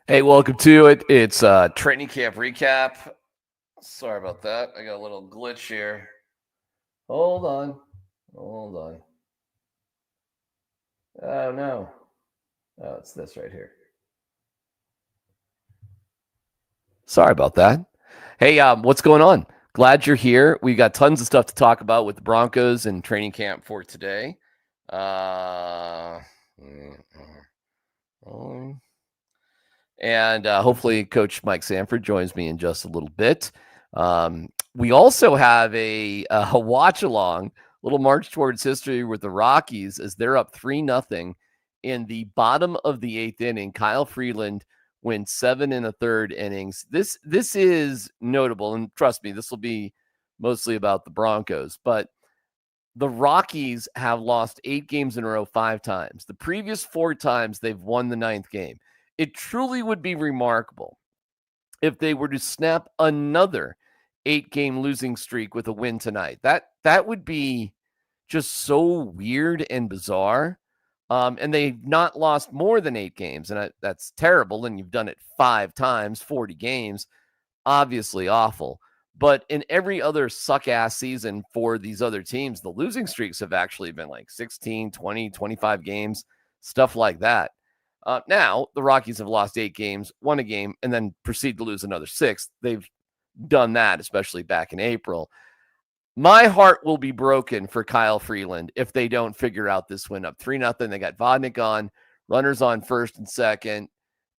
Hey, welcome to it. It's training camp recap. Sorry about that. I got a little glitch here. Hold on. Hold on. Oh no. Oh, it's this right here. Sorry about that. Hey, what's going on? Glad you're here. We got tons of stuff to talk about with the Broncos and training camp for today. Uh, and hopefully Coach Mike Sanford joins me in just a little bit. We also have a watch along, little march towards history with the Rockies as they're up 3-0 in the bottom of the 8th inning. Kyle Freeland wins 7 1/3 innings. This is notable, and trust me, this will be mostly about the Broncos, but the Rockies have lost 8 games in a row 5 times. The previous 4 times they've won the 9th game. It truly would be remarkable if they were to snap another 8-game losing streak with a win tonight. That would be just so weird and bizarre. And they've not lost more than 8 games, and that's terrible. And you've done it 5 times, 40 games, obviously awful. But in every other suck-ass season for these other teams, the losing streaks have actually been like 16, 20, 25 games, stuff like that. Now, the Rockies have lost 8 games, won a game, and then proceed to lose another 6. They've done that, especially back in April. My heart will be broken for Kyle Freeland if they don't figure out this win up 3-0. They got Vodnik on, runners on first and second,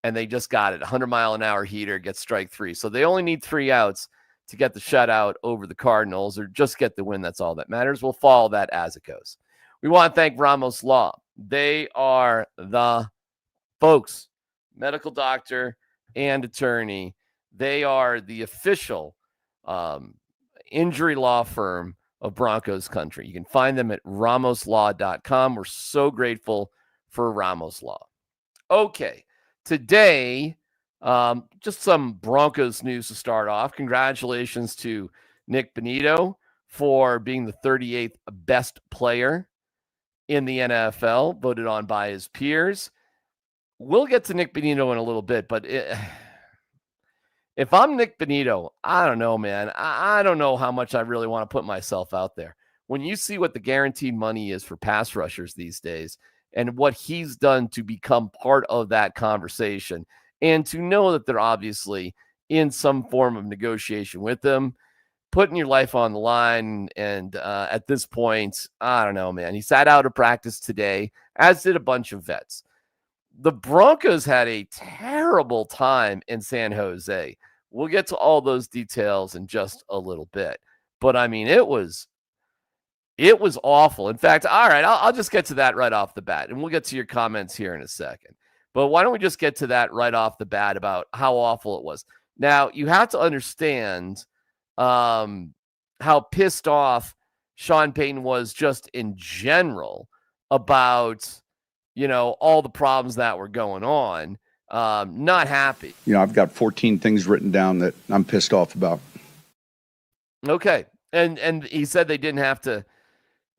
and they just got it. 100-mile-an-hour heater, gets strike 3. So they only need 3 outs to get the shutout over the Cardinals or just get the win. That's all that matters. We'll follow that as it goes. We want to thank Ramos Law. They are the folks, medical doctor and attorney. They are the official injury law firm of Broncos country. You can find them at ramoslaw.com. We're so grateful for Ramos Law. Okay, today, just some Broncos news to start off. Congratulations to Nick Benito for being the 38th best player in the NFL, voted on by his peers. We'll get to Nick Benito in a little bit, but if I'm Nick Benito, I don't know, man. I don't know how much I really want to put myself out there. When you see what the guaranteed money is for pass rushers these days and what he's done to become part of that conversation and to know that they're obviously in some form of negotiation with them, putting your life on the line. And at this point, I don't know, man. He sat out of practice today, as did a bunch of vets. The Broncos had a terrible time in San Jose. We'll get to all those details in just a little bit. But, I mean, it was awful. In fact, all right, I'll just get to that right off the bat, and we'll get to your comments here in a second. But why don't we just get to that right off the bat about how awful it was? Now, you have to understand how pissed off Sean Payton was just in general about – all the problems that were going on. Not happy. I've got 14 things written down that I'm pissed off about. Okay. And he said they didn't have to,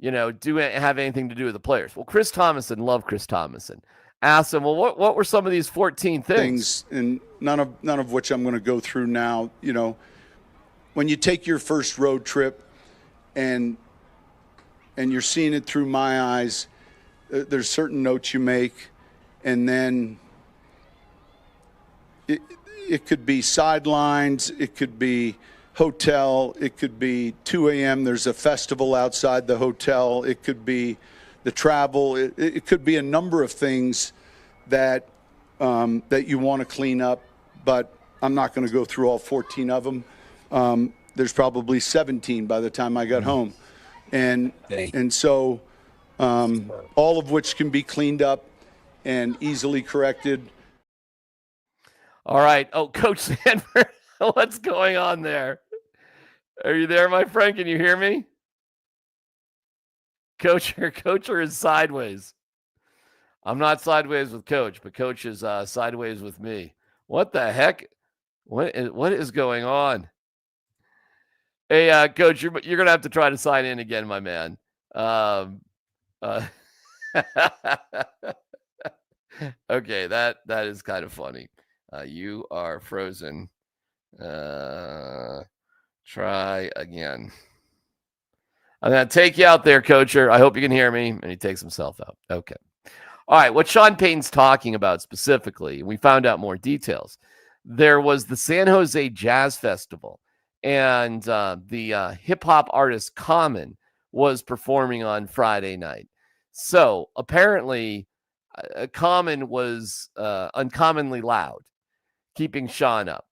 have anything to do with the players. Well, Chris Thomason, love Chris Thomason, asked him, well, what were some of these 14 things? And none of which I'm going to go through now. When you take your first road trip and you're seeing it through my eyes, there's certain notes you make, and then it could be sidelines, it could be hotel, it could be 2 a.m. There's a festival outside the hotel, it could be the travel, it could be a number of things that you want to clean up, but I'm not going to go through all 14 of them. There's probably 17 by the time I got home, and so. All of which can be cleaned up and easily corrected. All right. Oh, Coach Sanford, what's going on there? Are you there, my friend? Can you hear me? Coach is sideways. I'm not sideways with Coach, but Coach is sideways with me. What the heck? What is going on? Hey, Coach, you're going to have to try to sign in again, my man. Okay, that is kind of funny. You are frozen. Try again. I'm going to take you out there, Coacher. I hope you can hear me. And he takes himself out. Okay. All right. What Sean Payton's talking about specifically, we found out more details. There was the San Jose Jazz Festival, and the hip hop artist Common was performing on Friday night. So apparently, Common was uncommonly loud, keeping Sean up.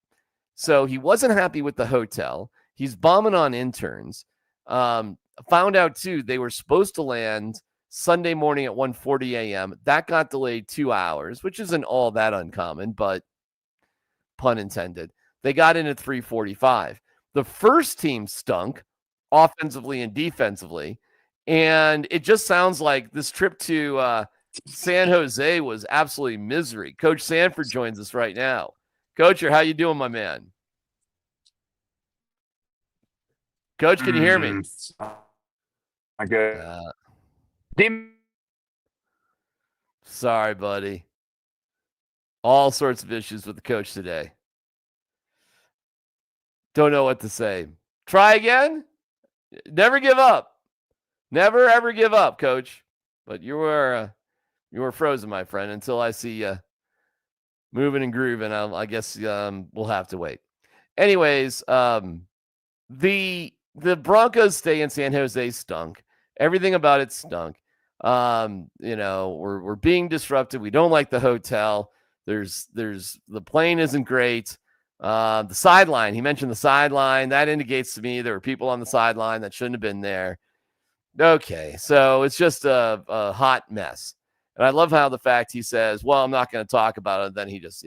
So he wasn't happy with the hotel. He's bombing on interns. Found out, too, they were supposed to land Sunday morning at 1:40 a.m. That got delayed 2 hours, which isn't all that uncommon, but pun intended. They got in at 3:45. The first team stunk offensively and defensively, and it just sounds like this trip to San Jose was absolutely misery. Coach Sanford joins us right now. Coacher, how you doing, my man? Coach, can you hear me? I'm good. Sorry, buddy. All sorts of issues with the coach today. Don't know what to say. Try again? Never give up. Never, ever give up, Coach. But you were frozen, my friend, until I see you moving and grooving. I guess we'll have to wait. Anyways, the Broncos stay in San Jose stunk. Everything about it stunk. We're being disrupted. We don't like the hotel. There's the plane isn't great. The sideline, he mentioned the sideline. That indicates to me there were people on the sideline that shouldn't have been there. Okay, so it's just a hot mess. And I love how the fact he says, well, I'm not going to talk about it. Then he just,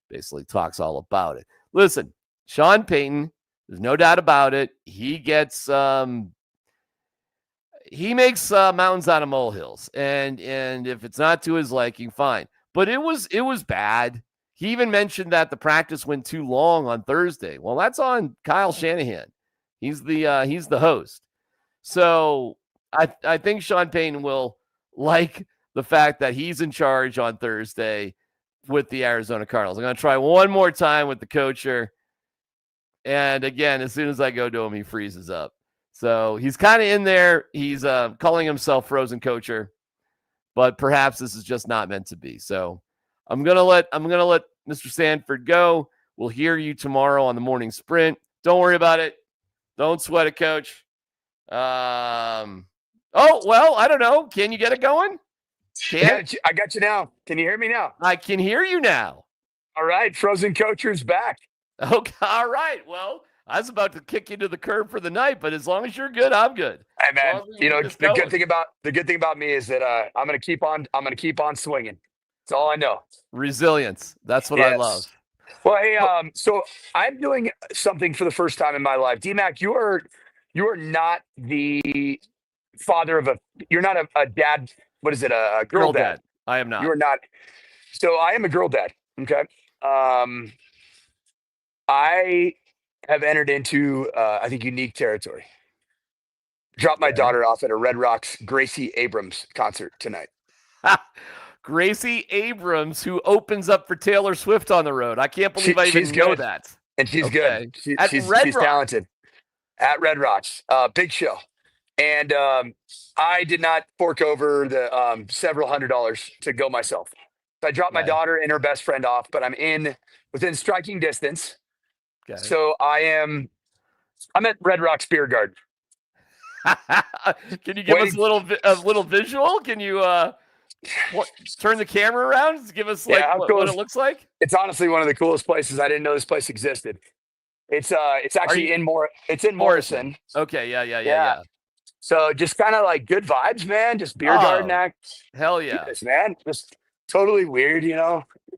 basically talks all about it. Listen, Sean Payton, there's no doubt about it. He gets, he makes mountains out of molehills. And if it's not to his liking, fine. But it was bad. He even mentioned that the practice went too long on Thursday. Well, that's on Kyle Shanahan. He's the host. So I think Sean Payton will like the fact that he's in charge on Thursday with the Arizona Cardinals. I'm going to try one more time with the coacher. And again, as soon as I go to him, he freezes up. So he's kind of in there. He's calling himself Frozen Coacher, but perhaps this is just not meant to be. So I'm gonna let Mr. Sanford go. We'll hear you tomorrow on the morning sprint. Don't worry about it. Don't sweat it, Coach. Oh well, I don't know. Can you get it going? I got you now. Can you hear me now? I can hear you now. All right, Frozen Coacher's back. Okay, all right. Well, I was about to kick you to the curb for the night, but as long as you're good, I'm good. Hey man, the good thing about me is that I'm gonna keep on swinging. That's all I know. Resilience. That's what I love. Well, hey, so I'm doing something for the first time in my life. DMac, you are not the father you're not a dad. What is it? A girl dad. I am not. You are not. So I am a girl dad. Okay. I have entered into, I think, unique territory. Dropped my daughter off at a Red Rocks Gracie Abrams concert tonight. Gracie Abrams, who opens up for Taylor Swift on the road. I can't believe I even know that. And she's good. She's talented. At Red Rocks. Big show. And I did not fork over the several $100s to go myself. So I dropped my daughter and her best friend off, but I'm within striking distance. Okay. So I'm at Red Rocks Beer Garden. Can you give us a little visual? Can you turn the camera around? Give us what it looks like. It's honestly one of the coolest places. I didn't know this place existed. It's actually it's in Morrison. Okay, yeah. So just kind of like good vibes, man. Just beer garden act. Hell yeah, yes, man. Just totally weird,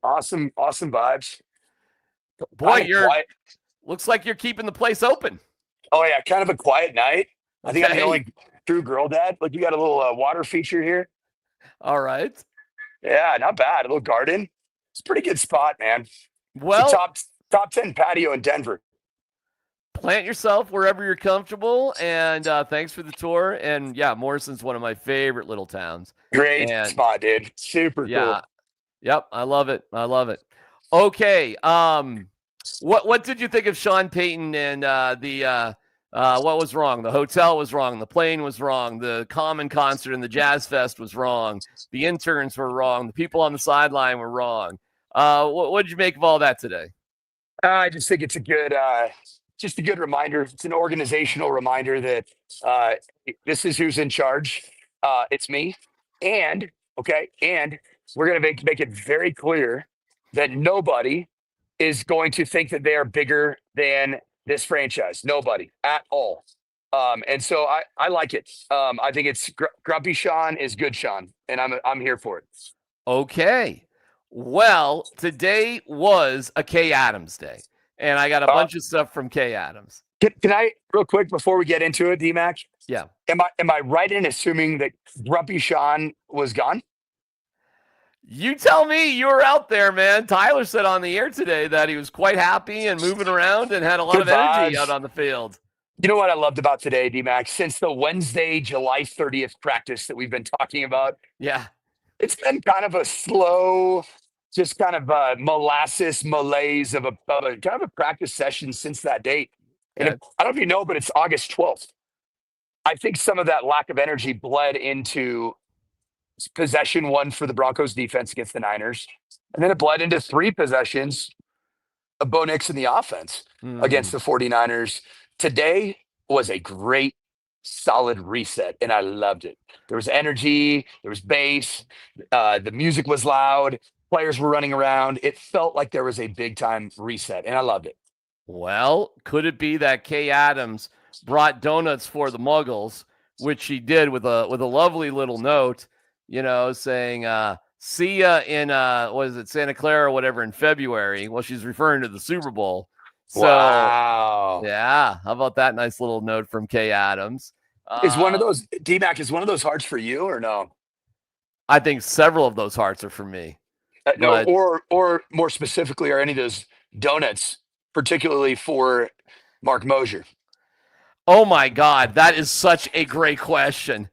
Awesome vibes. Boy, looks like you're keeping the place open. Oh yeah, kind of a quiet night. I think I'm the only true girl dad. Look, you got a little water feature here. All right. Yeah, not bad. A little garden. It's a pretty good spot, man. Well, top 10 patio in Denver. Plant yourself wherever you're comfortable, and thanks for the tour. And yeah, Morrison's one of my favorite little towns. Great spot, dude. Super cool. Yep, I love it. Okay. What did you think of Sean Payton and what was wrong? The hotel was wrong. The plane was wrong. The Common concert and the Jazz Fest was wrong. The interns were wrong. The people on the sideline were wrong. What did you make of all that today? I just think it's just a good reminder. It's an organizational reminder that this is who's in charge. It's me, and we're gonna make it very clear that nobody is going to think that they are bigger than this franchise. Nobody at all. And so I like it. I think it's Grumpy Sean is good Sean, and I'm here for it. Okay. Well, today was a Kay Adams day, and I got a bunch of stuff from Kay Adams. Can I, real quick, before we get into it, DMac? Yeah. Am I right in assuming that Grumpy Sean was gone? You tell me. You were out there, man. Tyler said on the air today that he was quite happy and moving around and had a lot of energy out on the field. You know what I loved about today, DMac? Since the Wednesday, July 30th practice that we've been talking about. Yeah. It's been kind of a slow, just kind of a molasses malaise of a kind of a practice session since that date. And I don't know if you know, but it's August 12th. I think some of that lack of energy bled into possession one for the Broncos defense against the Niners. And then it bled into 3 possessions of Bo Nix in the offense against the 49ers. Today was a great, solid reset, and I loved it. There was energy, there was bass, the music was loud, players were running around. It felt like there was a big-time reset, and I loved it. Well, could it be that Kay Adams brought donuts for the Muggles, which she did with a lovely little note, saying, see ya in, Santa Clara or whatever in February? Well, she's referring to the Super Bowl. So, wow. Yeah. How about that nice little note from Kay Adams? Is one of those, DMac, is one of those hearts for you or no? I think several of those hearts are for me. No, or more specifically, are any of those donuts particularly for Mark Mosier? Oh my God, that is such a great question.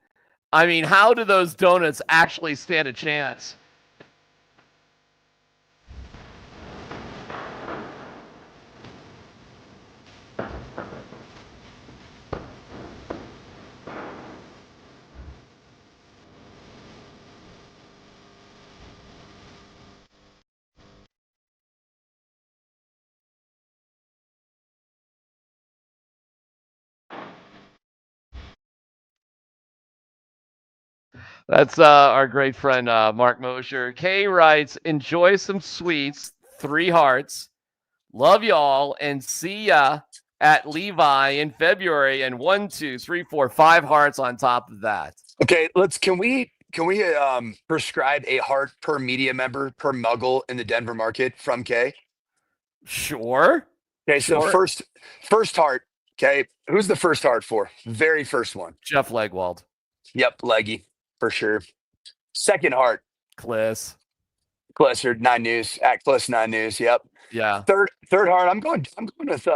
I mean, how do those donuts actually stand a chance? That's our great friend, Mark Mosier. Kay writes, enjoy some sweets, 3 hearts. Love y'all, and see ya at Levi in February. And 1, 2, 3, 4, 5 hearts on top of that. Okay, can we prescribe a heart per media member per Muggle in the Denver market from Kay? Sure. Okay, so first heart. Okay, who's the first heart for? Very first one. Jeff Legwald. Yep, Leggy for sure. Second heart. Kliss. Or 9 News at Kliss 9 News. Yep. Yeah. Third heart. I'm going with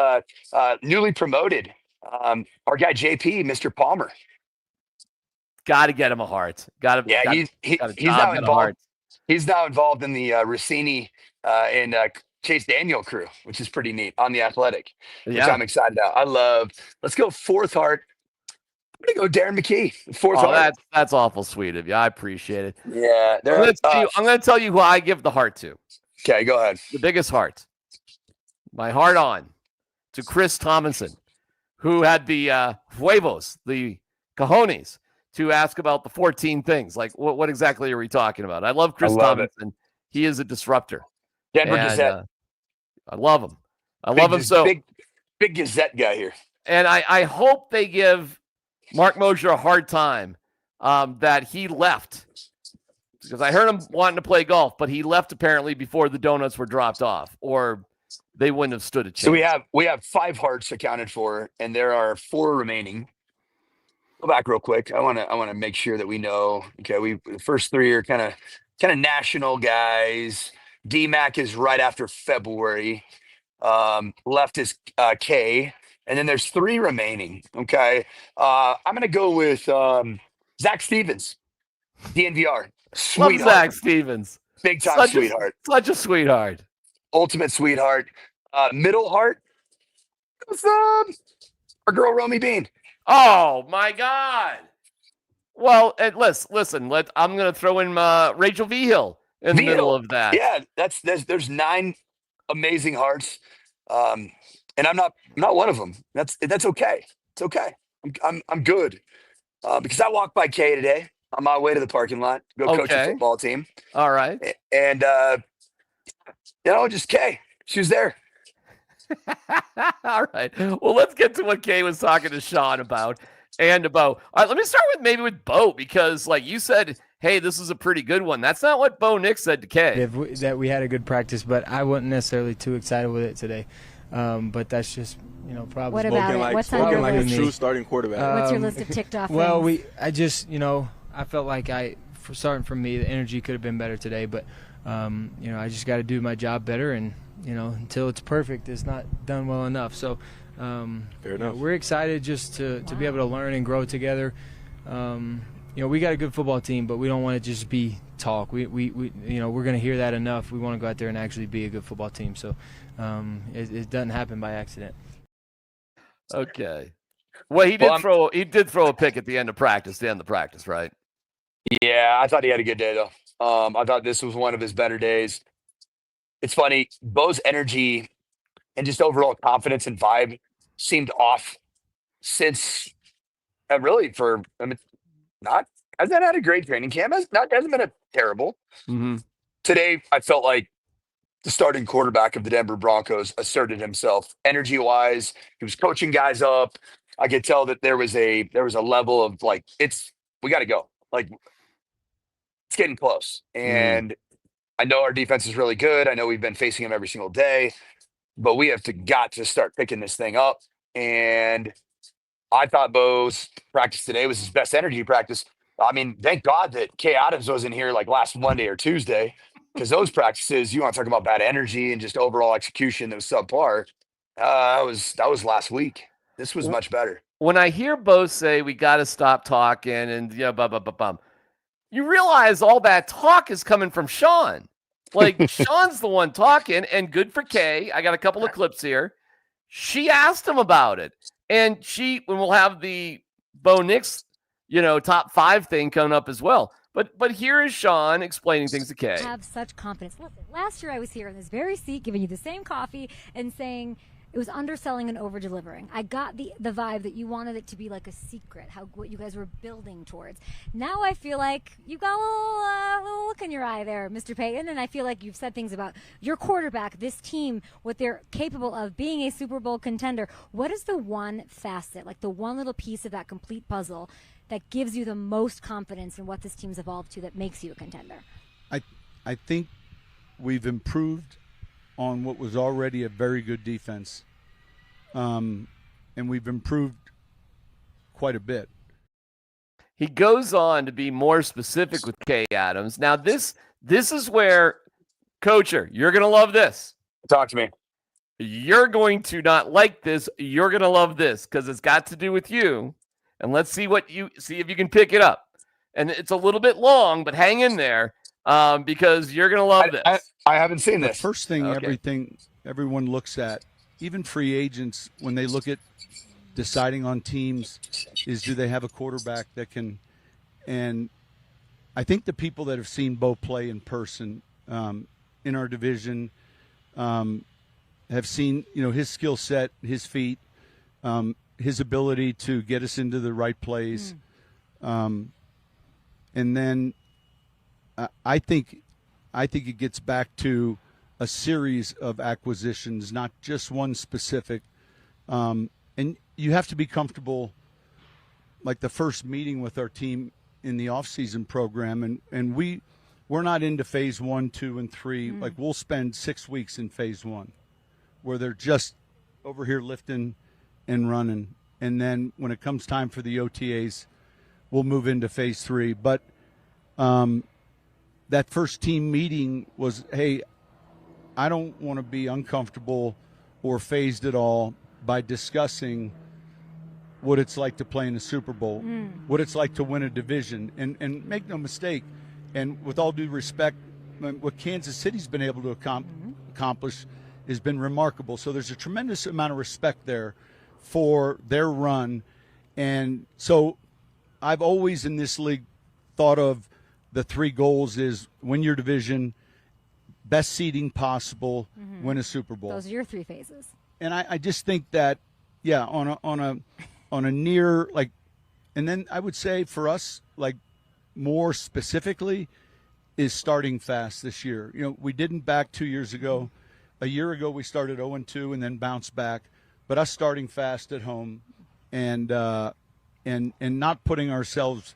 newly promoted our guy JP, Mr. Palmer. Got to get him a heart. He's now involved. He's now involved in the Rossini and Chase Daniel crew, which is pretty neat on the Athletic, which I'm excited about. Let's go fourth heart. I'm gonna go Darren McKee. Fourth heart. That's awful sweet of you. I appreciate it. Yeah. I'm gonna tell you who I give the heart to. Okay, go ahead. The biggest heart. My heart on to Chris Tomlinson, who had the huevos, the cojones, to ask about the 14 things. Like, what exactly are we talking about? I love Chris Tomlinson. He is a disruptor. Denver Gazette. I love him. I love him so. Big Gazette guy here. And I hope they give Mark Mosier a hard time that he left. Because I heard him wanting to play golf, but he left apparently before the donuts were dropped off, or they wouldn't have stood a chance. So we have 5 hearts accounted for, and there are 4 remaining. Go back real quick. I want to make sure that we know. Okay, the first 3 are kind of national guys. DMac is right after February. Left is K, and then there's 3 remaining. Okay, I'm gonna go with Zach Stevens, DNVR. Love Zach Stevens. Big time sweetheart. Such a sweetheart. ultimate sweetheart. Middle heart with our girl Romy Bean. Oh my God. Well, and listen. I'm going to throw in Rachel Vigil in the middle of that. Yeah, there's 9 amazing hearts, and I'm not one of them. That's okay. It's okay. I'm good because I walked by Kay today on my way to the parking lot to go coach a football team. All right, and just Kay. She was there. All right. Well, let's get to what Kay was talking to Sean about and Bo. All right, let me start with Bo, because like you said, hey, this is a pretty good one. That's not what Bo Nix said to Kay. That we had a good practice, but I wasn't necessarily too excited with it today. But that's just, probably. What about it? What's on your list? A true starting quarterback. What's your list of ticked off well, things? I just, I felt like starting from me, the energy could have been better today, but, I just got to do my job better, and, until it's perfect, it's not done well enough. So, fair enough. We're excited just to be able to learn and grow together. We got a good football team, but we don't want it to just be talk. We're going to hear that enough. We want to go out there and actually be a good football team. So it doesn't happen by accident. Okay. Well, he did throw a pick at the end of practice, right? Yeah, I thought he had a good day though. I thought this was one of his better days. It's funny, Bo's energy and just overall confidence and vibe seemed off since really hasn't had a great training camp. Hasn't been a terrible. Mm-hmm. Today, I felt like the starting quarterback of the Denver Broncos asserted himself energy-wise. He was coaching guys up. I could tell that there was a level of like, we got to go. Like, it's getting close. And I know our defense is really good. I know we've been facing them every single day, but we got to start picking this thing up. And I thought Bo's practice today was his best energy practice. I mean, thank God that Kay Adams wasn't here like last Monday or Tuesday, because those practices, you want to talk about bad energy and just overall execution that was subpar. That was last week. This was much better. When I hear Bo say we got to stop talking and you realize all that talk is coming from Sean. Like, Sean's the one talking, and good for Kay. I got a couple of clips here. She asked him about it, and when we'll have the Bo Nix, top 5 thing coming up as well. But here is Sean explaining things to Kay. I have such confidence. Listen, last year I was here in this very seat giving you the same coffee and saying it was underselling and over-delivering. I got the vibe that you wanted it to be like a secret, what you guys were building towards. Now I feel like you got a little look in your eye there, Mr. Payton, and I feel like you've said things about your quarterback, this team, what they're capable of, being a Super Bowl contender. What is the one facet, like the one little piece of that complete puzzle that gives you the most confidence in what this team's evolved to that makes you a contender? I think we've improved on what was already a very good defense. And we've improved quite a bit. He goes on to be more specific with Kay Adams. Now, this is where, Coacher, you're going to love this. Talk to me. You're going to not like this. You're going to love this because it's got to do with you. And let's see if you can pick it up. And it's a little bit long, but hang in there because you're going to love this. I haven't seen this. The first thing everyone looks at, even free agents, when they look at deciding on teams, is do they have a quarterback that can – and I think the people that have seen Bo play in person in our division have seen, his skill set, his feet, his ability to get us into the right plays. And then I think it gets back to a series of acquisitions, not just one specific. And you have to be comfortable, like the first meeting with our team in the offseason program, and we're not into phase 1, 2, and 3. Like, we'll spend 6 weeks in phase 1 where they're just over here lifting and running. And then when it comes time for the OTAs, we'll move into phase 3. But that first team meeting was, hey, I don't want to be uncomfortable or phased at all by discussing what it's like to play in the Super Bowl, what it's like to win a division. And make no mistake, and with all due respect, what Kansas City's been able to accomplish has been remarkable. So there's a tremendous amount of respect there for their run. And so I've always in this league thought of the 3 goals is win your division, best seeding possible, win a Super Bowl. Those are your 3 phases. And I just think that, yeah, on a near, like, and then I would say for us, like, more specifically is starting fast this year. You know, we didn't back 2 years ago. A year ago we started 0-2 and then bounced back. But us starting fast at home and not putting ourselves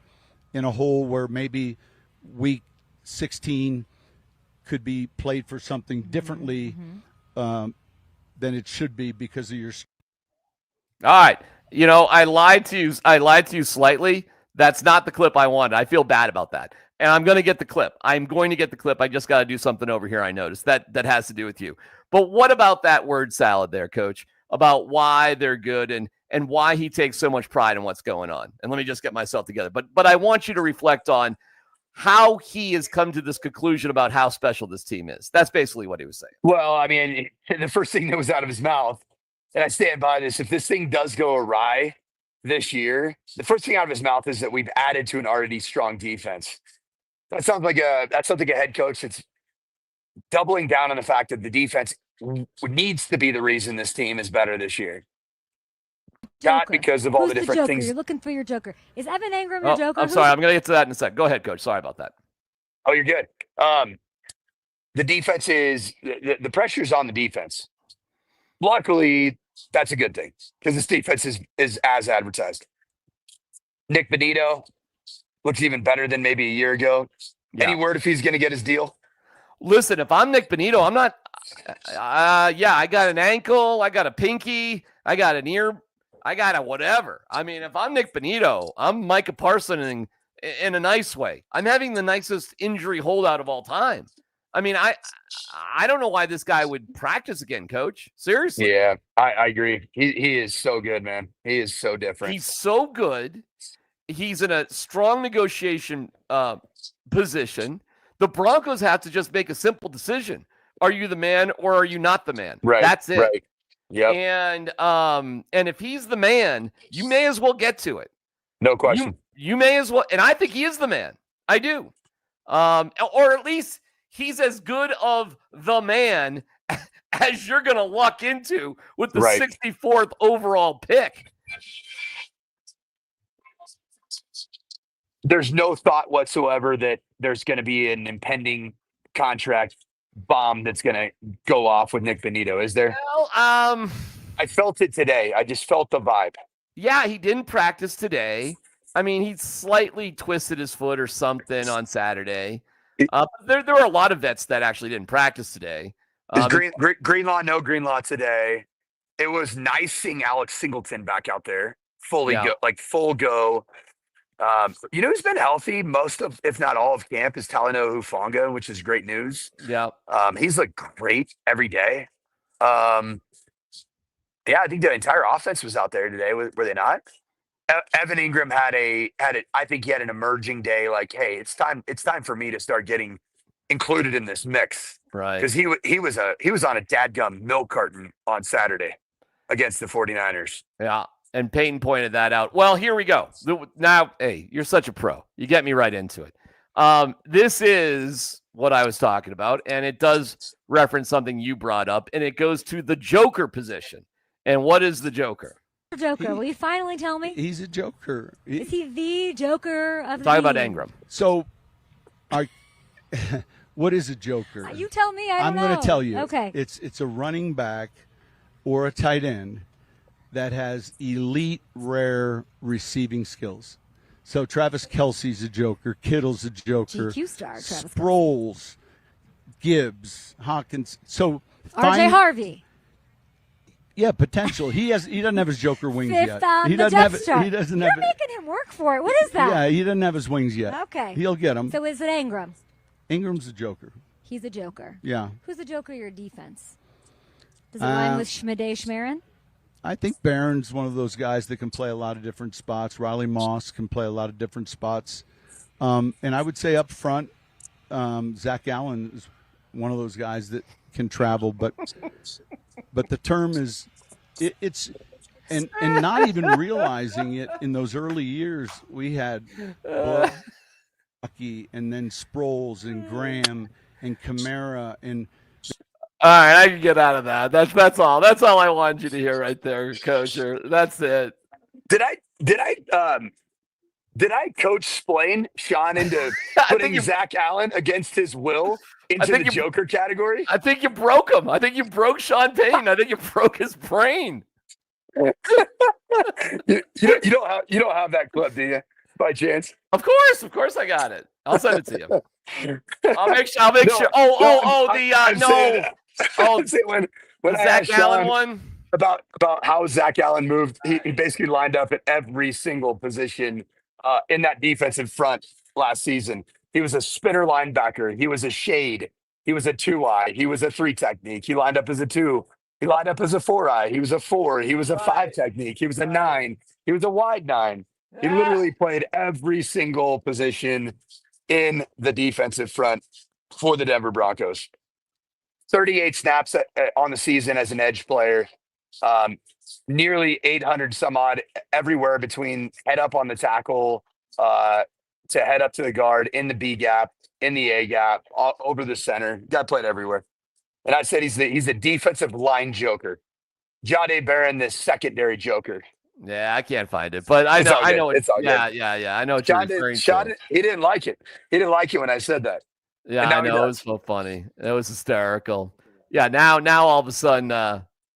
in a hole where maybe week 16 could be played for something differently than it should be because of your. All right. You know, I lied to you slightly. That's not the clip I wanted. I feel bad about that. And I'm going to get the clip. I'm going to get the clip. I just got to do something over here. I noticed that has to do with you. But what about that word salad there, Coach? About why they're good and why he takes so much pride in what's going on. And let me just get myself together. But I want you to reflect on how he has come to this conclusion about how special this team is. That's basically what he was saying. Well, I mean, the first thing that was out of his mouth, and I stand by this, if this thing does go awry this year, the first thing out of his mouth is that we've added to an already strong defense. That sounds like a head coach that's doubling down on the fact that the defense needs to be the reason this team is better this year. Joker. Not because of all the different things. You're looking for your Joker. Is Evan Engram your Joker? I'm sorry. I'm going to get to that in a sec. Go ahead, Coach. Sorry about that. Oh, you're good. The defense is the pressure's on the defense. Luckily, that's a good thing because this defense is as advertised. Nick Bonito looks even better than maybe a year ago. Yeah. Any word if he's going to get his deal? Listen, if I'm Nick Bonito, I'm not. I got an ankle, I got a pinky, I got an ear, I got a whatever. I mean, if I'm Nick Bonito, I'm Micah Parsons in a nice way. I'm having the nicest injury holdout of all time. I mean, I don't know why this guy would practice again, Coach. Seriously. Yeah, I agree. He is so good, man. He is so different. He's so good. He's in a strong negotiation position. The Broncos have to just make a simple decision. Are you the man or are you not the man? Right. That's it. Right. Yep. And if he's the man, you may as well get to it. No question. You may as well. And I think he is the man. I do. Or at least he's as good of the man as you're going to luck into with the 64th overall pick. There's no thought whatsoever that there's going to be an impending contract bomb that's going to go off with Nick Bonito, is there? Well, I felt it today. I just felt the vibe. Yeah, he didn't practice today. I mean, he slightly twisted his foot or something on Saturday. There were a lot of vets that actually didn't practice today. Greenlaw, no Greenlaw today. It was nice seeing Alex Singleton back out there, full go. You know who's been healthy most of, if not all of camp is Talanoa Hufanga, which is great news. Yeah. He's looked great every day. I think the entire offense was out there today. Were they not? Evan Engram had I think he had an emerging day. Like, hey, it's time for me to start getting included in this mix. Right. Because he was on a dadgum milk carton on Saturday against the 49ers. Yeah. And Payton pointed that out. Well, here we go. Now, hey, you're such a pro. You get me right into it. This is what I was talking about, and it does reference something you brought up, and it goes to the Joker position. And what is the Joker? Joker, will you finally tell me? He's a Joker. Is he the Joker of the Talk about team? Engram. So, what is a Joker? You tell me. I'm going to tell you. Okay. It's a running back or a tight end that has elite, rare receiving skills. So Travis Kelce's a Joker, Kittle's a Joker, GQ star, Travis Sproles, Gibbs, Hawkins. So RJ Harvey. Yeah, potential. He doesn't have his Joker wings Fifth yet. On He the doesn't have. You're He doesn't You're have. making him work for it. What is that? Yeah, he doesn't have his wings yet. Okay. He'll get them. So is it Engram? Ingram's a Joker. He's a Joker. Yeah. Who's the Joker of your defense? Does it line with Schmidday Schmerin? I think Barron's one of those guys that can play a lot of different spots. Riley Moss can play a lot of different spots. And I would say up front, Zach Allen is one of those guys that can travel, but the term is it's and not even realizing it in those early years. We had Bucky and then Sproles and Graham and Kamara and. All right, I can get out of that. That's all. That's all I wanted you to hear right there, Coacher. That's it. Did I coach Splain Sean into putting Zach Allen against his will into the Joker category? I think you broke him. I think you broke Sean Payton. I think you broke his brain. you don't have that clip, do you? By chance? Of course, I got it. I'll send it to you. I'll make sure. When I Zach Allen won. About how Zach Allen moved, he basically lined up at every single position in that defensive front last season. He was a spinner linebacker. He was a shade. He was a 2-eye. He was a 3 technique. He lined up as a 2. He lined up as a 4-eye. He was a 4. He was a 5 technique. He was a 9. He was a wide 9. He literally played every single position in the defensive front for the Denver Broncos. 38 snaps on the season as an edge player. Nearly 800 some odd everywhere between head up on the tackle to head up to the guard, in the B gap, in the A gap, all over the center. Guy played everywhere. And I said he's a defensive line joker. Jahdae Barron, the secondary joker. Yeah, I can't find it, but I know it's all good. Yeah. I know what you're referring to. He didn't like it. He didn't like it when I said that. Yeah, I know. It was so funny. It was hysterical. Yeah, now all of a sudden,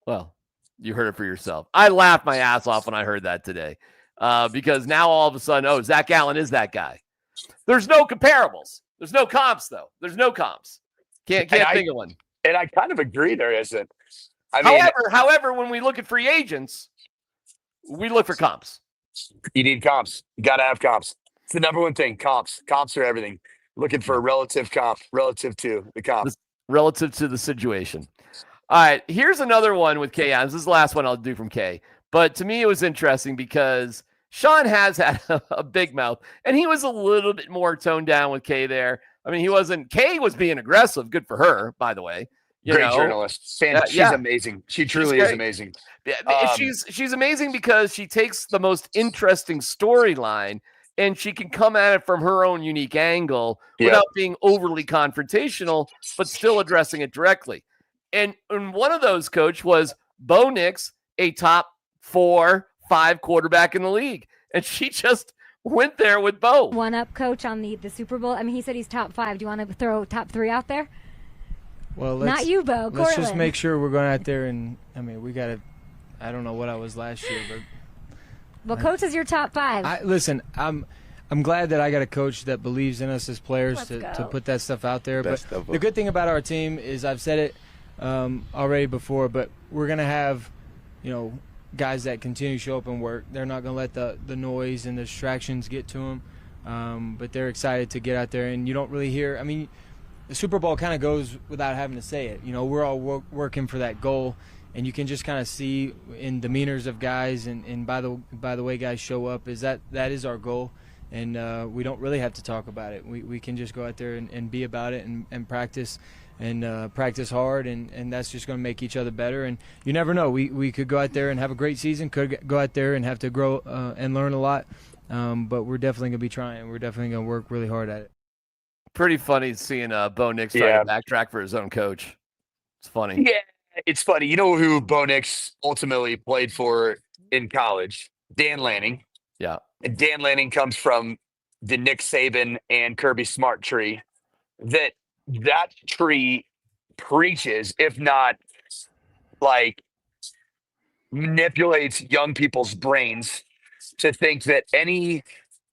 well, you heard it for yourself. I laughed my ass off when I heard that today because now all of a sudden, Zach Allen is that guy. There's no comparables. There's no comps, though. There's no comps. Can't think of one. And I kind of agree there isn't. However, when we look at free agents, we look for comps. You need comps. You got to have comps. It's the number one thing. Comps. Comps are everything. Looking for a relative comp relative to the comp. Relative to the situation. All right, here's another one with K. Adams. This is the last one I'll do from K. But to me, it was interesting because Sean has had a big mouth, and he was a little bit more toned down with K there. I mean, K was being aggressive. Good for her, by the way. Great journalist. She's amazing. She truly is amazing. She's amazing because she takes the most interesting storyline and she can come at it from her own unique angle without being overly confrontational, but still addressing it directly. And one of those, Coach, was Bo Nix, a top 4-5 quarterback in the league. And she just went there with Bo. One up, Coach, on the Super Bowl. I mean, he said he's top 5. Do you want to throw top 3 out there? Well, not you, Bo. Let's just make sure we're going out there and, I mean, we got to, I don't know what I was last year, but. Well, Coach is your top 5. Listen, I'm glad that I got a coach that believes in us as players to put that stuff out there. But the good thing about our team is I've said it already before, but we're going to have, guys that continue to show up and work. They're not going to let the noise and the distractions get to them, but they're excited to get out there. And you don't really hear – I mean, the Super Bowl kind of goes without having to say it. We're all working for that goal. And you can just kind of see in demeanors of guys and by the way guys show up is that is our goal. And we don't really have to talk about it. We can just go out there and be about it and practice and practice hard. And that's just going to make each other better. And you never know. We could go out there and have a great season, could go out there and have to grow and learn a lot. But we're definitely going to be trying. We're definitely going to work really hard at it. Pretty funny seeing Bo Nix try to backtrack for his own coach. It's funny. Yeah. It's funny. You know who Bo Nix ultimately played for in college? Dan Lanning. Yeah. And Dan Lanning comes from the Nick Saban and Kirby Smart tree. That tree preaches, if not like manipulates young people's brains to think that any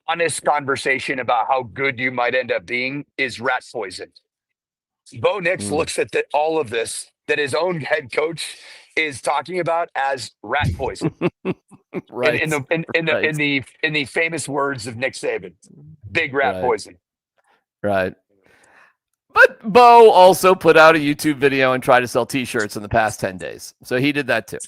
honest conversation about how good you might end up being is rat poison. Bo Nix looks at all of this that his own head coach is talking about as rat poison. Right. In the famous words of Nick Saban, big rat poison. Right. But Bo also put out a YouTube video and tried to sell T-shirts in the past 10 days. So he did that too.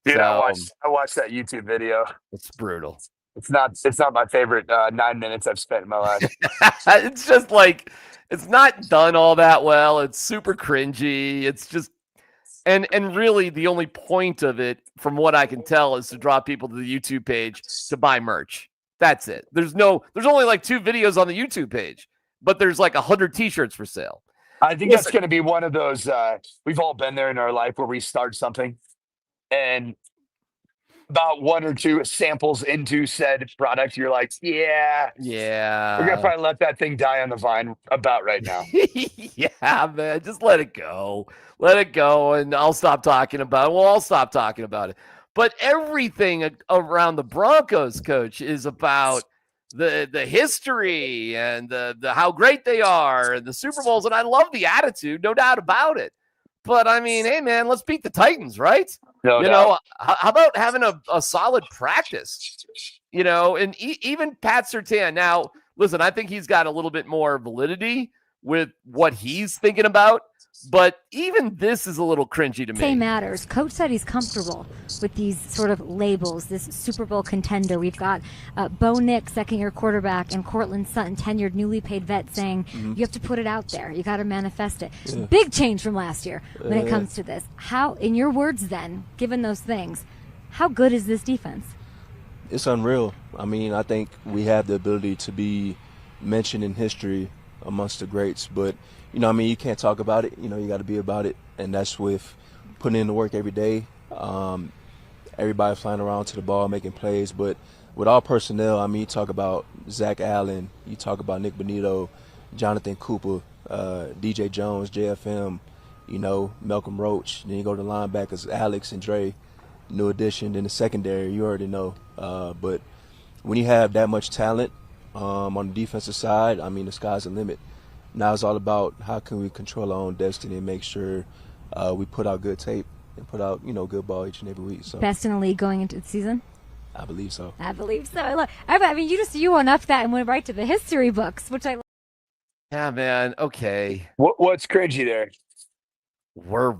Dude, I watched that YouTube video. It's brutal. It's not my favorite 9 minutes I've spent in my life. It's just like it's not done all that well. It's super cringy. It's just and really the only point of it, from what I can tell, is to draw people to the YouTube page to buy merch. That's it. There's only like 2 videos on the YouTube page, but there's like 100 t-shirts for sale. I think that's going to be one of those. We've all been there in our life where we start something, and about 1 or 2 samples into said product, you're like, yeah, we're gonna probably let that thing die on the vine about right now. Yeah, man, just let it go, and I'll stop talking about it. Well, I'll stop talking about it. But everything around the Broncos, coach, is about the history and the how great they are and the Super Bowls, and I love the attitude, no doubt about it. But I mean, hey man, let's beat the Titans, right? No you doubt. know, how about having a solid practice? And even Pat Surtain. Now, listen, I think he's got a little bit more validity with what he's thinking about. But even this is a little cringy to me. Say matters. Coach said he's comfortable with these sort of labels, this Super Bowl contender. We've got Bo Nix, second-year quarterback, and Cortland Sutton, tenured, newly paid vet, saying you have to put it out there. You got to manifest it. Yeah. Big change from last year when it comes to this. How, in your words then, given those things, how good is this defense? It's unreal. I mean, I think we have the ability to be mentioned in history amongst the greats, but you can't talk about it. You got to be about it, and that's with putting in the work every day. Everybody flying around to the ball, making plays, but with all personnel, you talk about Zach Allen, you talk about Nick Bonito, Jonathan Cooper, DJ Jones, JFM, Malcolm Roach. Then you go to the linebackers, Alex and Dre, new addition. In the secondary, you already know. But when you have that much talent on the defensive side, the sky's the limit. Now it's all about how can we control our own destiny and make sure we put out good tape and put out, good ball each and every week. So best in the league going into the season? I believe so. You went up that and went right to the history books, which I love. Yeah, man. Okay. What's cringy there? We're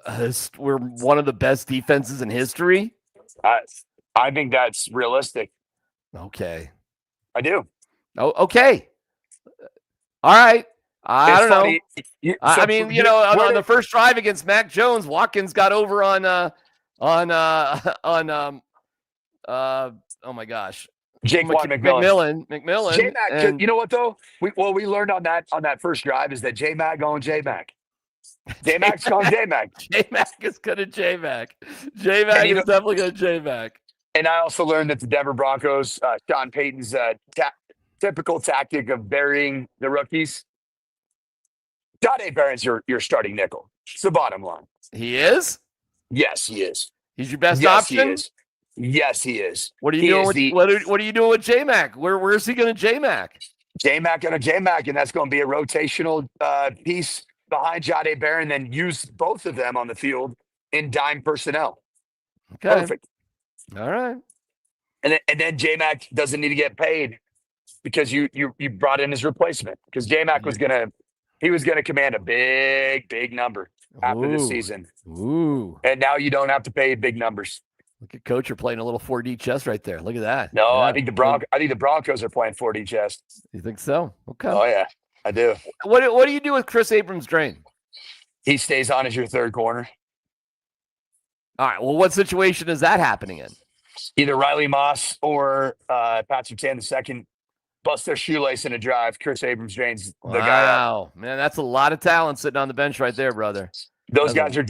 one of the best defenses in history. I think that's realistic. Okay. I do. Oh, okay. All right. I don't know. On the first drive against Mac Jones, Watkins got over on oh my gosh, McMillan. J-Mac, you know what though? We learned on that first drive is that J-Mac going J-Mac. J-Mac's going J-Mac. J-Mac is going to J-Mac. J-Mac is definitely going to J-Mac. And I also learned that the Denver Broncos, Sean Payton's typical tactic of burying the rookies. Jahdae Barron's your starting nickel. It's the bottom line. He is? Yes, he is. He's your best option? He is. Yes, he is. What are you doing what are you doing with J-Mac? Where's he going to J-Mac? J-Mac going to J-Mac, and that's going to be a rotational piece behind Jahdae Barron, then use both of them on the field in dime personnel. Okay. Perfect. All right. And then J-Mac doesn't need to get paid because you brought in his replacement, because J-Mac was gonna command a big number after this season. Ooh. And now you don't have to pay big numbers. Look at Coach, you're playing a little 4D chess right there. Look at that. No, yeah. I think the Broncos are playing 4D chess. You think so? Okay. Oh yeah, I do. What do you do with Chris Abrams-Drain? He stays on as your third corner. All right. Well, what situation is that happening in? Either Riley Moss or Pat Surtain II bust their shoelace in a drive. Chris Abrams-Drain's the guy out. Wow, man, that's a lot of talent sitting on the bench right there, brother. Those guys are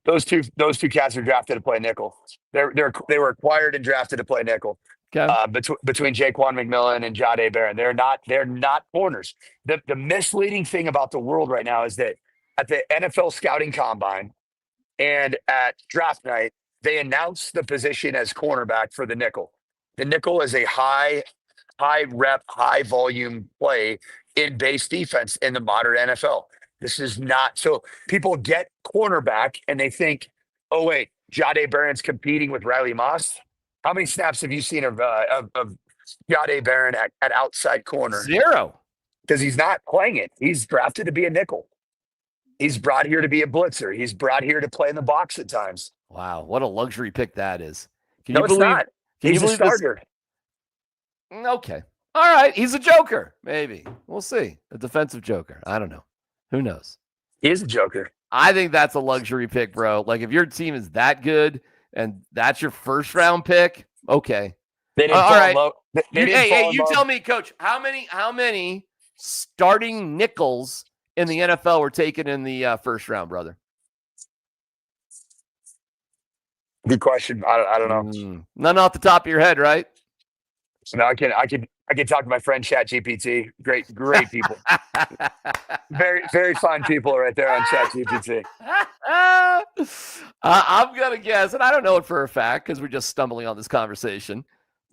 Those two cats are drafted to play nickel. They were acquired and drafted to play nickel. Okay. Between Jaquan McMillan and Jahdae Barron, they're not corners. The misleading thing about the world right now is that at the NFL scouting combine and at draft night, they announced the position as cornerback for the nickel. The nickel is a high rep, high volume play in base defense in the modern NFL. This is not so people get cornerback and they think, oh wait, Jahdae Barron's competing with Riley Moss. How many snaps have you seen of Jahdae Barron at outside corner? 0. Because he's not playing it. He's drafted to be a nickel. He's brought here to be a blitzer. He's brought here to play in the box at times. Wow, what a luxury pick that is. It's not. He's a starter. Okay. All right. He's a joker. Maybe. We'll see. A defensive joker. I don't know. Who knows? He is a joker. I think that's a luxury pick, bro. Like, if your team is that good and that's your first round pick, okay. They didn't all right. You tell me, Coach, how many starting nickels in the NFL were taken in the first round, brother? Good question. I don't know. None off the top of your head, right? No, I can talk to my friend ChatGPT. Great people. Very, very fine people right there on ChatGPT. I'm gonna guess, and I don't know it for a fact because we're just stumbling on this conversation,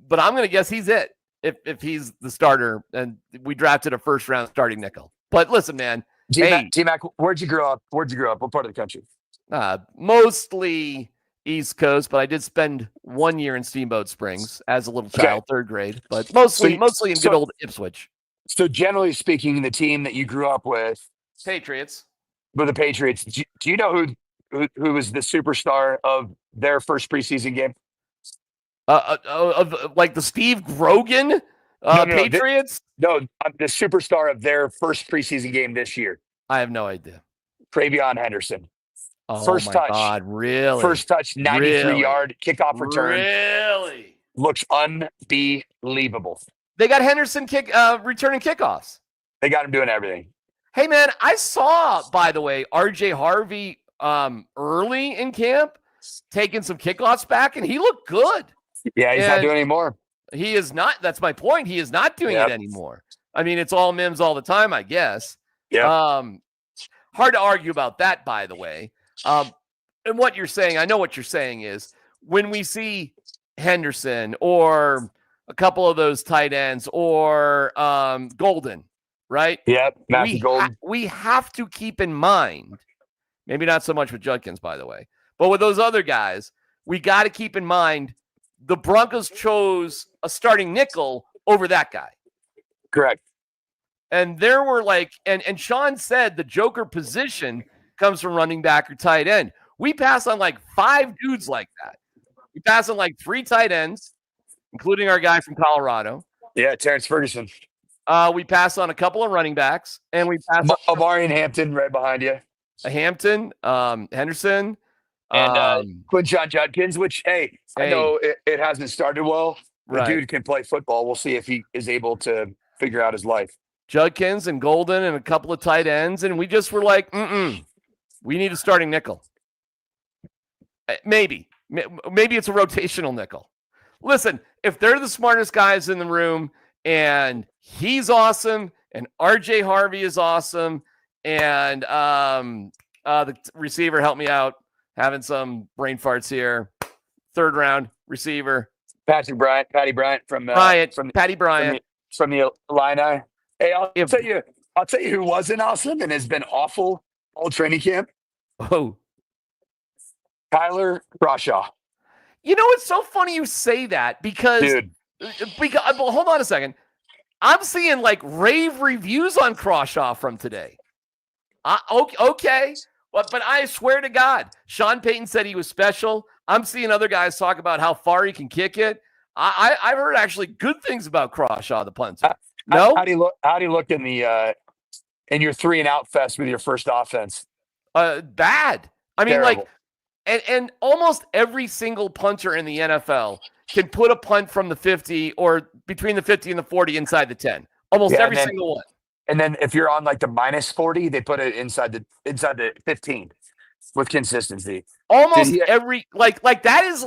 but I'm gonna guess he's it if he's the starter, and we drafted a first round starting nickel. But listen, man, DMac, where'd you grow up? What part of the country? Mostly East Coast, but I did spend 1 year in Steamboat Springs as a little child, third grade, but mostly in good old Ipswich. So generally speaking, the team that you grew up with, Patriots. With the Patriots, do you know who was the superstar of their first preseason game? Like the Steve Grogan Patriots? The superstar of their first preseason game this year. I have no idea. Travion Henderson. Oh, first my touch. God, really? First touch, 93-yard kickoff return. Really? Looks unbelievable. They got Henderson returning kickoffs. They got him doing everything. Hey, man, I saw, by the way, RJ Harvey early in camp taking some kickoffs back, and he looked good. Yeah, he's not doing it anymore. He is not. That's my point. He is not doing it anymore. I mean, it's all Mims all the time, I guess. Yeah. Hard to argue about that, by the way. And what you're saying, I know what you're saying is when we see Henderson or a couple of those tight ends or Golden, right? Yep, Matthew Golden. We have to keep in mind, maybe not so much with Judkins, by the way, but with those other guys, we got to keep in mind the Broncos chose a starting nickel over that guy. Correct. And there were and Sean said the joker position comes from running back or tight end. We pass on 5 dudes like that. We pass on 3 tight ends, including our guy from Colorado. Yeah, Terrence Ferguson. We pass on a couple of running backs, and we pass on Amari and Hampton right behind you. Hampton, Henderson, and Quinshon Judkins, which, I know it hasn't started well. The dude can play football. We'll see if he is able to figure out his life. Judkins and Golden and a couple of tight ends, and we just were like, we need a starting nickel. Maybe it's a rotational nickel. Listen, if they're the smartest guys in the room and he's awesome and RJ Harvey is awesome and the receiver, help me out, having some brain farts here. Third round receiver. Patty Bryant from Patty Bryant from the Illini. Hey, I'll tell you who wasn't awesome and has been awful all training camp. Oh, Tyler Crawshaw. You know, it's so funny you say that because well, hold on a second. I'm seeing rave reviews on Crawshaw from today. Okay. But I swear to God, Sean Payton said he was special. I'm seeing other guys talk about how far he can kick it. I've heard actually good things about Crawshaw, the punter. No? How do you look in the in your 3-and-out fest with your first offense? Bad. I mean, terrible. And almost every single punter in the NFL can put a punt from the 50 or between the 50 and the 40 inside the 10. Almost every single one. And then if you're on the minus 40, they put it inside the 15 with consistency. Almost every that is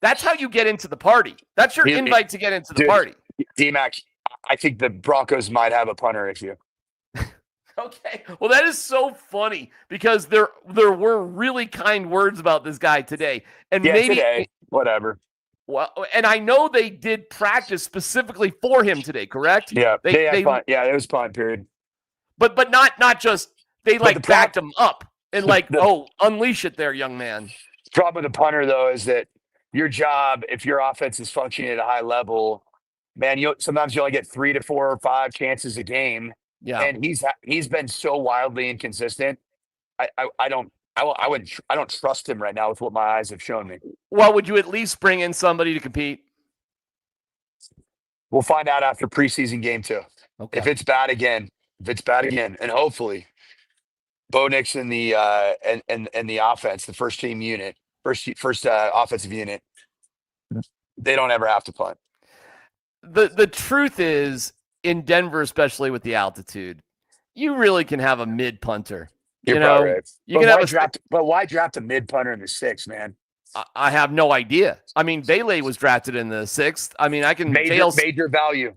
that's how you get into the party. That's your invite to get into the party. DMac, I think the Broncos might have a punter issue. Okay. Well, that is so funny because there were really kind words about this guy today. And maybe today, whatever. Well, and I know they did practice specifically for him today, correct? Yeah. It was punt period. But not just they backed him up and unleash it there, young man. The problem with the punter though is that your job, if your offense is functioning at a high level, man, sometimes you only get 3 to 4 or 5 chances a game. Yeah, and he's been so wildly inconsistent. I don't trust him right now with what my eyes have shown me. Well, would you at least bring in somebody to compete? We'll find out after preseason game 2. Okay. If it's bad again, and hopefully Bo Nix and the and the offense, the first offensive unit, they don't ever have to punt. The truth is, in Denver, especially with the altitude, you really can have a mid punter. You're right. You can but why draft a mid punter in the 6th, man? I have no idea. I mean, Bailey was drafted in the 6th. I mean, I can major value.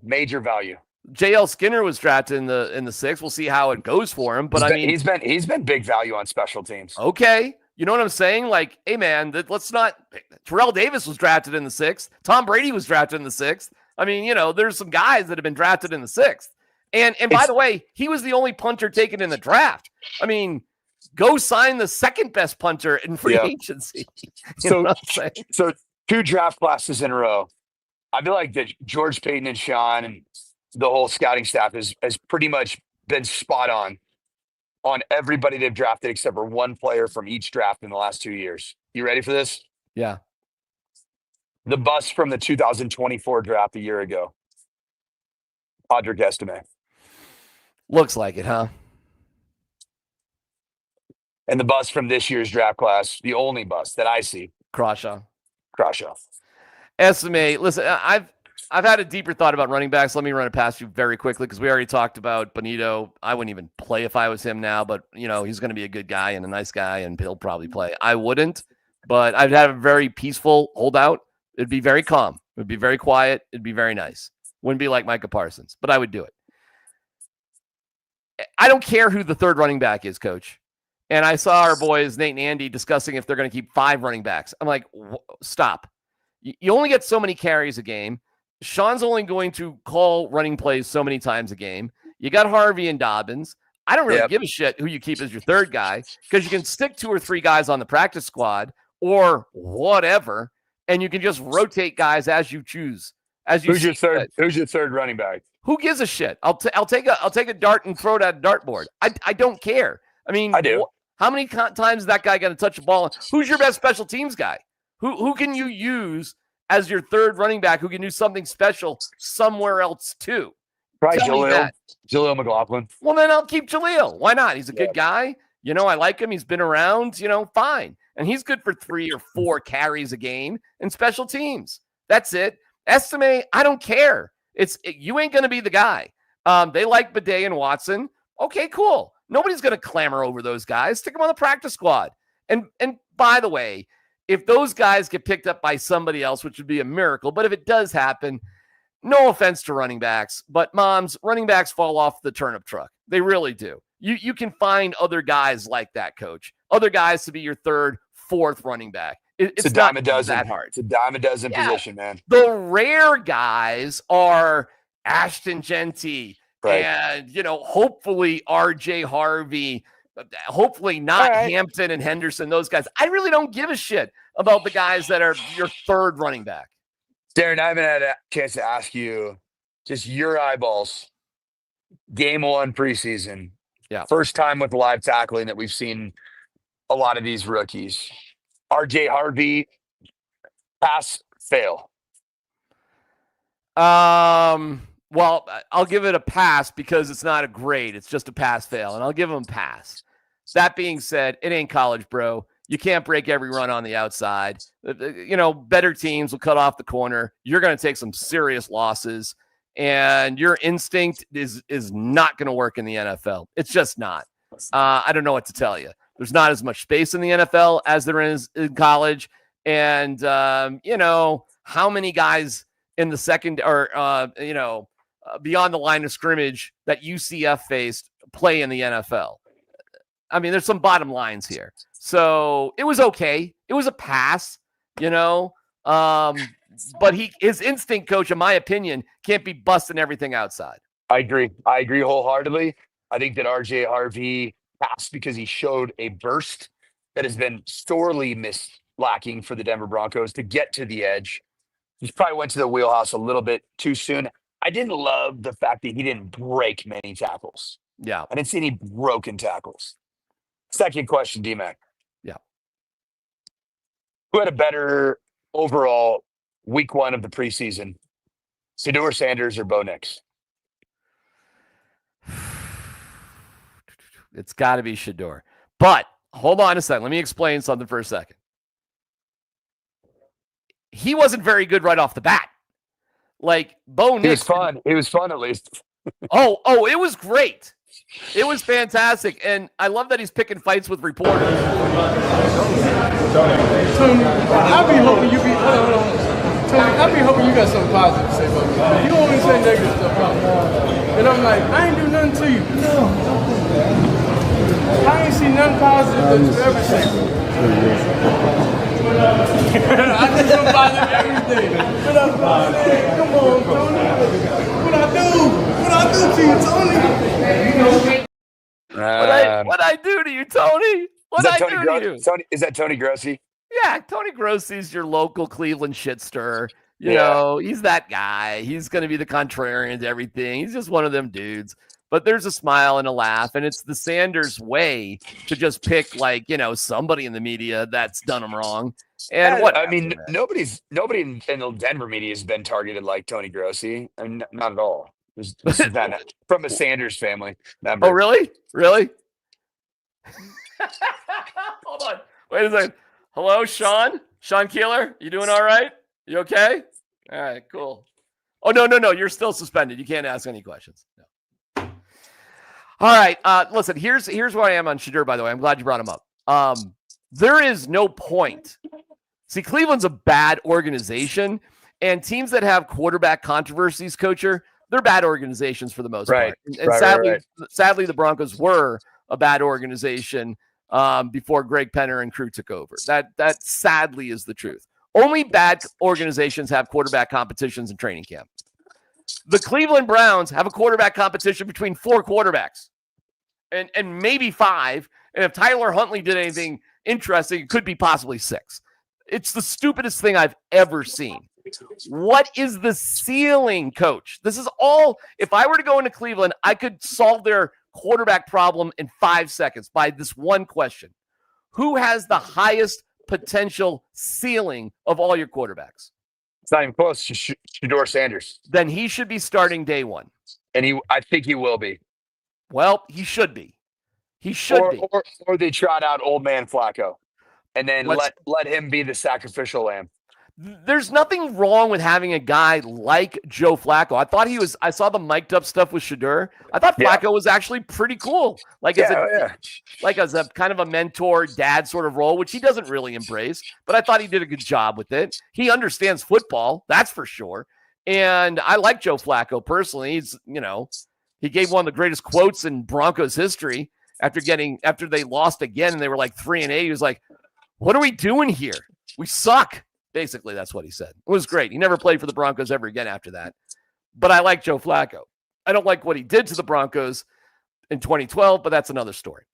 JL Skinner was drafted in the 6th. We'll see how it goes for him. But he's been big value on special teams. Okay. You know what I'm saying? Like, hey man, let's not. Terrell Davis was drafted in the 6th. Tom Brady was drafted in the 6th. I mean, there's some guys that have been drafted in the 6th. And by the way, he was the only punter taken in the draft. I mean, go sign the second best punter in free agency. So 2 draft classes in a row. I feel like that George Payton and Sean and the whole scouting staff has pretty much been spot on everybody they've drafted except for one player from each draft in the last 2 years. You ready for this? Yeah. The bust from the 2024 draft a year ago. Audric Estime. Looks like it, huh? And the bust from this year's draft class, the only bust that I see. Crawshaw. Estime. Listen, I've had a deeper thought about running backs. Let me run it past you very quickly because we already talked about Bonito. I wouldn't even play if I was him now, but he's going to be a good guy and a nice guy, and he'll probably play. I wouldn't, but I'd have a very peaceful holdout. It'd be very calm. It'd be very quiet. It'd be very nice. Wouldn't be like Micah Parsons, but I would do it. I don't care who the third running back is, Coach. And I saw our boys, Nate and Andy, discussing if they're going to keep 5 running backs. I'm like, stop. You only get so many carries a game. Sean's only going to call running plays so many times a game. You got Harvey and Dobbins. I don't really give a shit who you keep as your third guy because you can stick 2 or 3 guys on the practice squad or whatever, and you can just rotate guys as you choose. Who's your third running back? Who gives a shit? I'll take a dart and throw it at a dartboard. I don't care. I mean, I do. How many times is that guy going to touch the ball? Who's your best special teams guy? Who can you use as your third running back who can do something special somewhere else too? Probably Jaleel McLaughlin. Well, then I'll keep Jaleel. Why not? He's a good guy. I like him. He's been around, fine. And he's good for 3 or 4 carries a game in special teams. That's it. Estime, I don't care. You ain't going to be the guy. They like Bidet and Watson. Okay, cool. Nobody's going to clamor over those guys. Stick them on the practice squad. And by the way, if those guys get picked up by somebody else, which would be a miracle, but if it does happen, no offense to running backs, but moms, running backs fall off the turnip truck. They really do. You can find other guys like that, Coach. Other guys to be your third, fourth running back. It's a dime a not dozen. that hard. It's a dime a dozen position, man. The rare guys are Ashton Genty, right, and hopefully RJ Harvey, hopefully not Hampton and Henderson, those guys. I really don't give a shit about the guys that are your third running back. Darren, I haven't had a chance to ask you just your eyeballs. Game 1 preseason. Yeah. First time with live tackling that we've seen a lot of these rookies. RJ Harvey, pass, fail. Well, I'll give it a pass because it's not a grade. It's just a pass fail, and I'll give him a pass. That being said, it ain't college, bro. You can't break every run on the outside. Better teams will cut off the corner. You're going to take some serious losses, and your instinct is not going to work in the NFL. It's just not. I don't know what to tell you. There's not as much space in the NFL as there is in college. And, how many guys in the second or, beyond the line of scrimmage that UCF faced play in the NFL? I mean, there's some bottom lines here. So it was okay. It was a pass, but his instinct, Coach, in my opinion, can't be busting everything outside. I agree wholeheartedly. I think that RJ Harvey passed because he showed a burst that has been sorely lacking for the Denver Broncos to get to the edge. He probably went to the wheelhouse a little bit too soon. I didn't love the fact that he didn't break many tackles. Yeah. I didn't see any broken tackles. Second question, DMac. Yeah. Who had a better overall week 1 of the preseason? Shedeur Sanders or Bo Nix? It's got to be Shedeur. But hold on a second. Let me explain something for a second. He wasn't very good right off the bat. Like Bo Nix. It was fun. It was fun, at least. Oh, it was great. It was fantastic. And I love that he's picking fights with reporters. Tony, I be hoping you be. Hold on. Tony, I be hoping you got something positive to say about me. You always say negative stuff about me. And I'm like, I ain't do nothing to you. I ain't seen nothing positive that you ever say. I do something positive every day. What I'm saying? Come on, Tony. What I do to you, Tony? What I do to you, Tony? What I do to you? Is that Tony Grossi? Yeah, Tony Grossi's your local Cleveland shit stirrer. You know, he's that guy. He's going to be the contrarian to everything. He's just one of them dudes. But there's a smile and a laugh, and it's the Sanders way to just pick, like, you know, somebody in the media that's done him wrong. And what? I mean, nobody in the Denver media has been targeted like Tony Grossi. I mean, not at all. This is from a Sanders family member. Oh, really? Really? Hold on. Wait a second. Hello, Sean? Sean Keeler? You doing all right? You okay? All right, cool. Oh, no. You're still suspended. You can't ask any questions. No. All right. Listen, here's where I am on Shedeur, by the way. I'm glad you brought him up. There is no point. See, Cleveland's a bad organization, and teams that have quarterback controversies, Coacher, they're bad organizations for the most part. And sadly, the Broncos were a bad organization before Greg Penner and crew took over. That sadly is the truth. Only bad organizations have quarterback competitions in training camp. The Cleveland Browns have a quarterback competition between 4 quarterbacks and maybe 5. And if Tyler Huntley did anything interesting, it could be possibly 6. It's the stupidest thing I've ever seen. What is the ceiling, Coach? This is all. If I were to go into Cleveland, I could solve their quarterback problem in 5 seconds by this one question. Who has the highest potential ceiling of all your quarterbacks? It's not even close. Shedeur Sanders. Then he should be starting day one. And I think he will be. Well, he should be. He should be. Or they trot out old man Flacco and then let him be the sacrificial lamb. There's nothing wrong with having a guy like Joe Flacco. I saw the mic'd up stuff with Shedeur. I thought Flacco was actually pretty cool. Like as a kind of a mentor dad sort of role, which he doesn't really embrace, but I thought he did a good job with it. He understands football, that's for sure. And I like Joe Flacco personally. He's, he gave one of the greatest quotes in Broncos history after they lost again and they were like 3-8. He was like, "What are we doing here? We suck." Basically, that's what he said. It was great. He never played for the Broncos ever again after that. But I like Joe Flacco. I don't like what he did to the Broncos in 2012, but that's another story.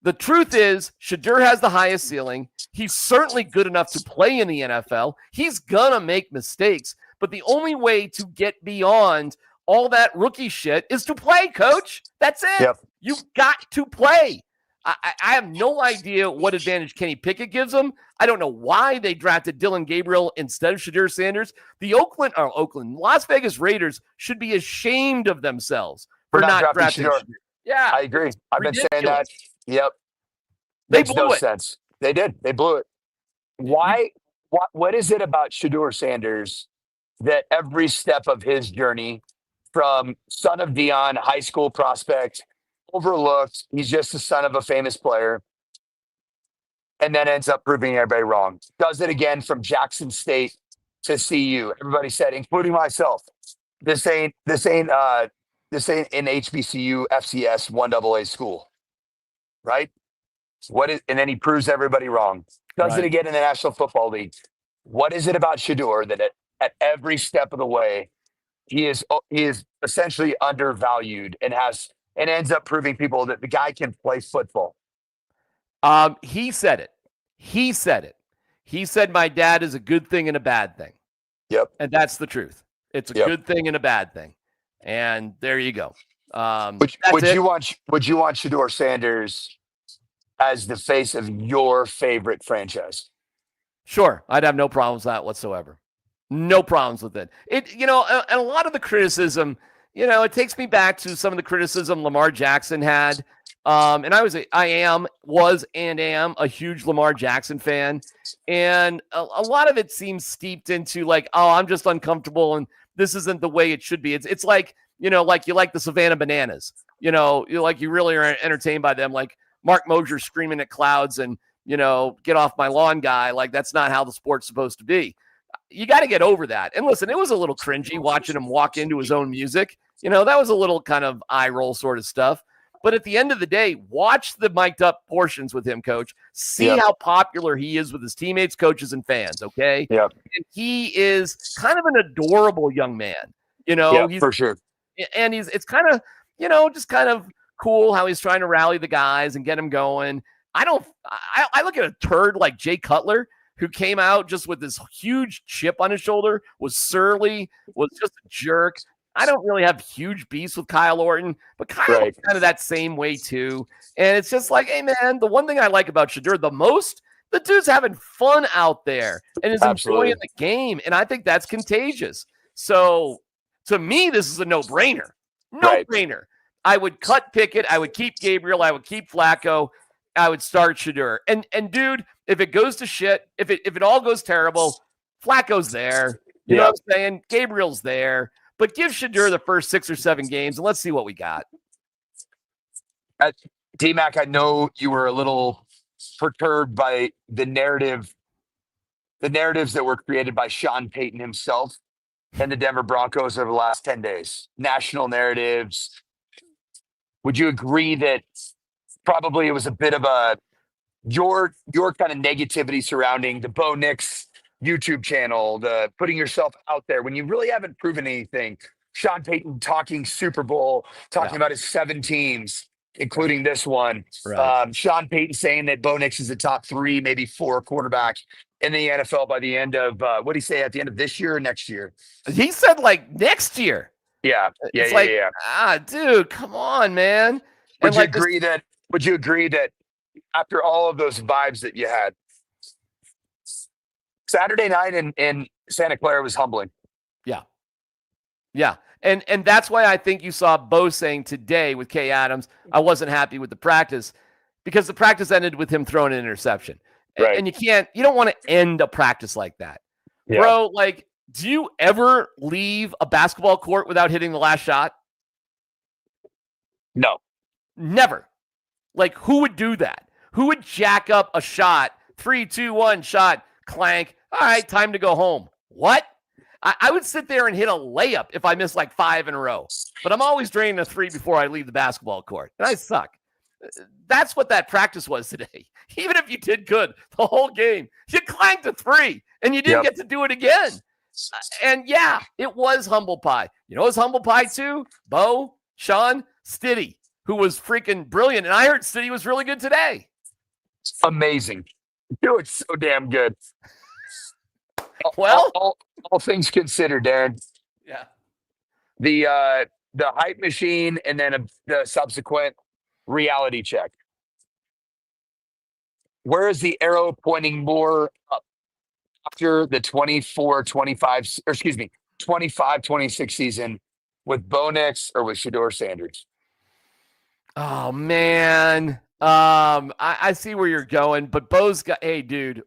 The truth is, Shedeur has the highest ceiling. He's certainly good enough to play in the NFL. He's going to make mistakes. But the only way to get beyond all that rookie shit is to play, Coach. That's it. Yep. You've got to play. I have no idea what advantage Kenny Pickett gives them. I don't know why they drafted Dylan Gabriel instead of Shedeur Sanders. The Las Vegas Raiders should be ashamed of themselves for not drafting Shedeur. Yeah, I agree. I've been saying that. Yep. Makes no sense. They did. They blew it. Why? What is it about Shedeur Sanders that every step of his journey, from son of Dion, high school prospect, overlooked, he's just the son of a famous player, and then ends up proving everybody wrong? Does it again from Jackson State to CU. Everybody said, including myself, this ain't an HBCU FCS 1AA school, right? And then he proves everybody wrong. Does it again in the National Football League. What is it about Shedeur that at every step of the way he is essentially undervalued and ends up proving people that the guy can play football? He said it. He said my dad is a good thing and a bad thing. Yep. And that's the truth. It's a good thing and a bad thing. And there you go. Would you want Shedeur Sanders as the face of your favorite franchise? Sure. I'd have no problems with that whatsoever. No problems with it. And a lot of the criticism, it takes me back to some of the criticism Lamar Jackson had. And I was and am a huge Lamar Jackson fan. And a lot of it seems steeped into like, oh, I'm just uncomfortable and this isn't the way it should be. It's like, like you like the Savannah Bananas, you really are entertained by them. Like Mark Mosier screaming at clouds and, get off my lawn guy. Like that's not how the sport's supposed to be. You got to get over that. And listen, it was a little cringy watching him walk into his own music. That was a little kind of eye roll sort of stuff. But at the end of the day, watch the mic'd up portions with him, Coach. See how popular he is with his teammates, coaches, and fans, okay? Yep. And he is kind of an adorable young man, he's, for sure. And it's kind of, just kind of cool how he's trying to rally the guys and get them going. I look at a turd like Jay Cutler, who came out just with this huge chip on his shoulder, was surly, was just a jerk. I don't really have huge beefs with Kyle Orton, but Kyle is kind of that same way too. And it's just like, hey, man, the one thing I like about Shedeur the most, the dude's having fun out there and is enjoying the game. And I think that's contagious. So to me, this is a no-brainer. No-brainer. I would cut Pickett. I would keep Gabriel. I would keep Flacco. I would start Shedeur. And dude, if it goes to shit, if it all goes terrible, Flacco's there. You know what I'm saying? Gabriel's there. But give Shedeur the first 6 or 7 games, and let's see what we got. DMac, I know you were a little perturbed by the narratives that were created by Sean Payton himself and the Denver Broncos over the last 10 days. National narratives. Would you agree that probably it was a bit of your kind of negativity surrounding the Bo Nix YouTube channel, the putting yourself out there when you really haven't proven anything? Sean Payton talking Super Bowl, talking about his 7 teams, including this one. Right. Sean Payton saying that Bo Nix is the top 3, maybe 4 quarterback in the NFL by the end of, what did he say, at the end of this year or next year? He said like next year. Yeah. Dude, come on, man. Would you agree that after all of those vibes that you had, Saturday night in Santa Clara was humbling? Yeah. And that's why I think you saw Bo saying today with Kay Adams, I wasn't happy with the practice because the practice ended with him throwing an interception. Right. And you don't want to end a practice like that. Yeah. Bro, like, do you ever leave a basketball court without hitting the last shot? No. Never. Like, who would do that? Who would jack up a shot, 3, 2, 1 shot, clank, all right, time to go home? What? I would sit there and hit a layup if I missed like 5 in a row. But I'm always draining a 3 before I leave the basketball court. And I suck. That's what that practice was today. Even if you did good the whole game, you clanked a 3 and you didn't get to do it again. And yeah, it was humble pie. You know, it was humble pie too. Bo, Sean, Stiddy, who was freaking brilliant. And I heard Stiddy was really good today. Amazing. Dude, it's so damn good. Well, all things considered, Darren. Yeah. The hype machine and then the subsequent reality check. Where is the arrow pointing more up after the 25-26 season with Bo Nix or with Shedeur Sanders? Oh man. I see where you're going, but Bo's got a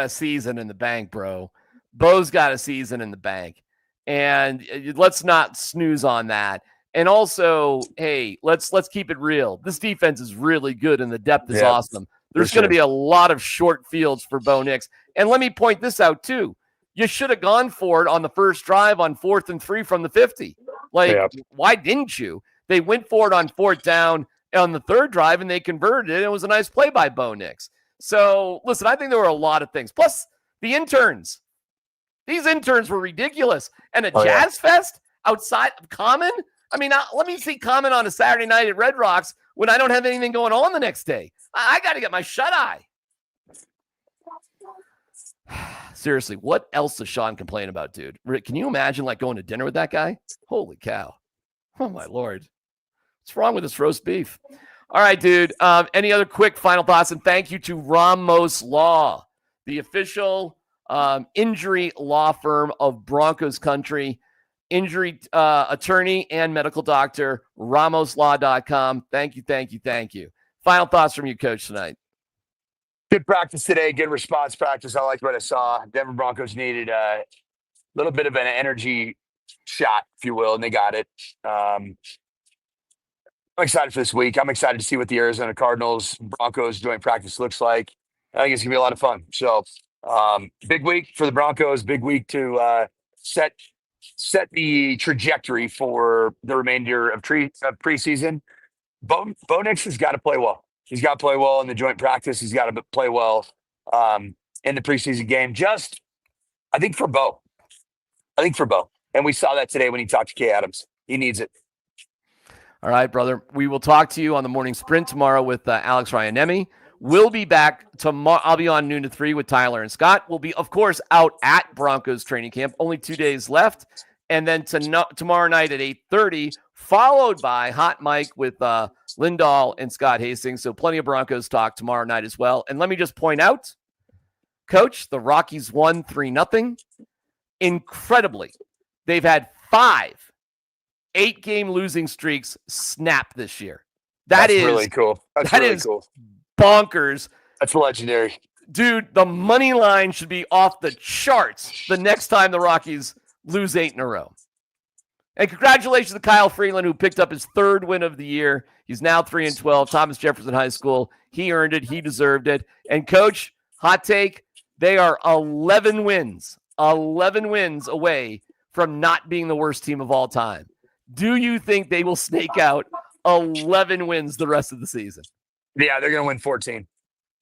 season in the bank, bro. Bo's got a season in the bank. And let's not snooze on that. And also, hey, let's keep it real. This defense is really good and the depth is awesome. There's going to be a lot of short fields for Bo Nix. And let me point this out too. You should have gone for it on the first drive on 4th and 3 from the 50. Why didn't you? They went for it on 4th down on the 3rd drive and they converted it. It was a nice play by Bo Nix. So listen, I think there were a lot of things. Plus the interns. These interns were ridiculous. And a jazz fest outside of Common. I mean, let me see Common on a Saturday night at Red Rocks when I don't have anything going on the next day. I got to get my shut-eye. Seriously, what else does Sean complain about, dude? Can you imagine like going to dinner with that guy? Holy cow. Oh, my Lord. What's wrong with this roast beef? All right, dude. Any other quick final thoughts? And thank you to Ramos Law, the official injury law firm of Broncos country, injury attorney and medical doctor, ramoslaw.com. Thank you. Final thoughts from you, Coach, tonight. Good practice today. Good response practice. I liked what I saw. Denver Broncos needed a little bit of an energy shot, if you will, and they got it. I'm excited for this week. I'm excited to see what the Arizona Cardinals Broncos joint practice looks like. I think it's gonna be a lot of fun. So big week for the Broncos, big week to set the trajectory for the remainder of preseason. Bo Nix has got to play well. He's got to play well in the joint practice. He's got to play well in the preseason game. I think for Bo. And we saw that today when he talked to Kay Adams. He needs it. All right, brother. We will talk to you on the morning sprint tomorrow with Alex Ryanemi. We'll be back tomorrow. I'll be on noon to 3 with Tyler and Scott. We'll be, of course, out at Broncos training camp. Only 2 days left. And then tomorrow night at 8:30, followed by Hot Mike with Lindahl and Scott Hastings. So plenty of Broncos talk tomorrow night as well. And let me just point out, Coach, the Rockies won 3-0. Incredibly, they've had 5 8-game losing streaks snap this year. That's really cool. That's really cool. Bonkers. That's legendary. Dude, the money line should be off the charts the next time the Rockies lose 8 in a row. And congratulations to Kyle Freeland, who picked up his 3rd win of the year. He's now 3-12, Thomas Jefferson High School. He earned it. He deserved it. And Coach, hot take, they are 11 wins away from not being the worst team of all time. Do you think they will snake out 11 wins the rest of the season? Yeah, they're going to win 14.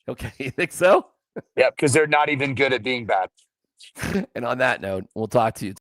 Okay, you think so? Yeah, because they're not even good at being bad. And on that note, we'll talk to you